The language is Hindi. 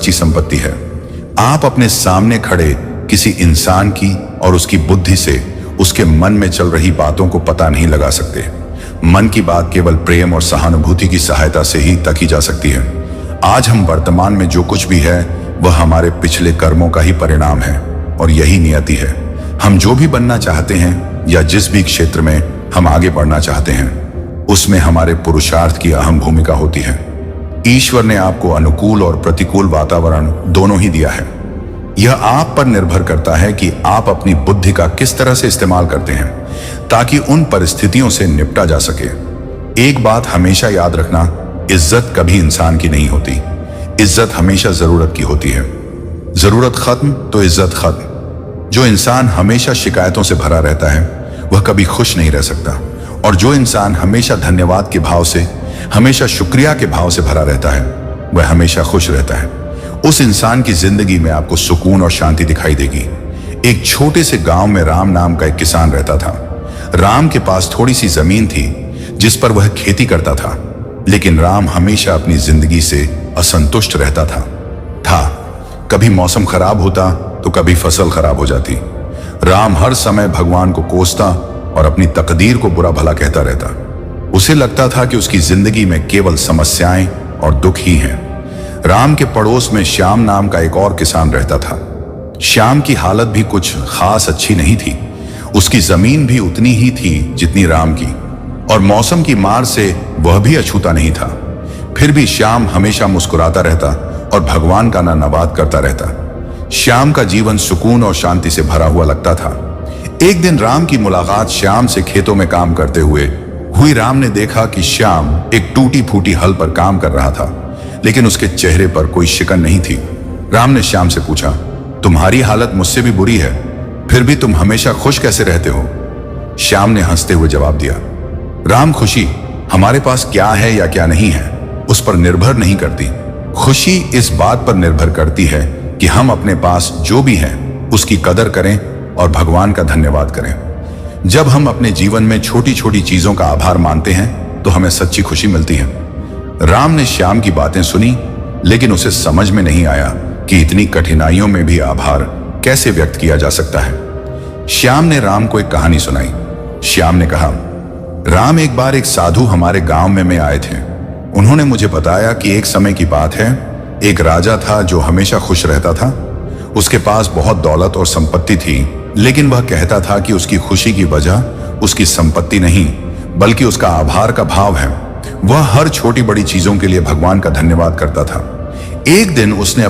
सच्ची संपत्ति है। आप अपने सामने खड़े किसी इंसान की और उसकी बुद्धि से उसके मन में चल रही बातों को पता नहीं लगा सकते। मन की बात केवल प्रेम और सहानुभूति की सहायता से ही तकी जा सकती है। आज हम वर्तमान में जो कुछ भी है वह हमारे पिछले कर्मों का ही परिणाम है और यही नियति है। हम जो भी बनना चाहते हैं या जिस भी क्षेत्र में हम आगे बढ़ना चाहते हैं उसमें हमारे पुरुषार्थ की अहम भूमिका होती है। ईश्वर ने आपको अनुकूल और प्रतिकूल वातावरण दोनों ही दिया है। यह आप पर निर्भर करता है कि आप अपनी बुद्धि का किस तरह से इस्तेमाल करते हैं ताकि उन परिस्थितियों से निपटा जा सके। एक बात हमेशा याद रखना, इज्जत कभी इंसान की नहीं होती। इज्जत हमेशा जरूरत की होती है। जरूरत खत्म तो इज्जत खत्म। जो इंसान हमेशा शिकायतों से भरा रहता है वह कभी खुश नहीं रह सकता, और जो इंसान हमेशा धन्यवाद के भाव से, हमेशा शुक्रिया के भाव से भरा रहता है वह हमेशा खुश रहता है। उस इंसान की जिंदगी में आपको सुकून और शांति दिखाई देगी। एक छोटे से गांव में राम नाम का एक किसान रहता था। राम के पास थोड़ी सी जमीन थी जिस पर वह खेती करता था, लेकिन राम हमेशा अपनी जिंदगी से असंतुष्ट रहता था। कभी मौसम खराब होता तो कभी फसल खराब हो जाती। राम हर समय भगवान को कोसता और अपनी तकदीर को बुरा भला कहता रहता। उसे लगता था कि उसकी जिंदगी में केवल समस्याएं और दुख ही हैं। राम के पड़ोस में श्याम नाम का एक और किसान रहता था। श्याम की हालत भी कुछ खास अच्छी नहीं थी। उसकी जमीन भी उतनी ही थी जितनी राम की, और मौसम की मार से वह भी अछूता नहीं था। फिर भी श्याम हमेशा मुस्कुराता रहता और भगवान का नामाबाद करता रहता। श्याम का जीवन सुकून और शांति से भरा हुआ लगता था। एक दिन राम की मुलाकात श्याम से खेतों में काम करते हुए हुई। राम ने देखा कि श्याम एक टूटी फूटी हल पर काम कर रहा था, लेकिन उसके चेहरे पर कोई शिकन नहीं थी। राम ने श्याम से पूछा, तुम्हारी हालत मुझसे भी बुरी है, फिर भी तुम हमेशा खुश कैसे रहते हो? श्याम ने हंसते हुए जवाब दिया, राम, खुशी हमारे पास क्या है या क्या नहीं है उस पर निर्भर नहीं करती। खुशी इस बात पर निर्भर करती है कि हम अपने पास जो भी है उसकी कदर करें और भगवान का धन्यवाद करें। जब हम अपने जीवन में छोटी छोटी चीजों का आभार मानते हैं तो हमें सच्ची खुशी मिलती है। राम ने श्याम की बातें सुनी, लेकिन उसे समझ में नहीं आया कि इतनी कठिनाइयों में भी आभार कैसे व्यक्त किया जा सकता है। श्याम ने राम को एक कहानी सुनाई। श्याम ने कहा, राम, एक बार एक साधु हमारे गांव में आए थे। उन्होंने मुझे बताया कि एक समय की बात है, एक राजा था जो हमेशा खुश रहता था। उसके पास बहुत दौलत और संपत्ति थी, लेकिन वह कहता था कि उसकी खुशी की वजह उसकी संपत्ति नहीं बल्कि उसका आभार का भाव है। वह हर छोटी बड़ी चीजों के लिए भगवान का धन्यवाद करता था। एक दिन उसने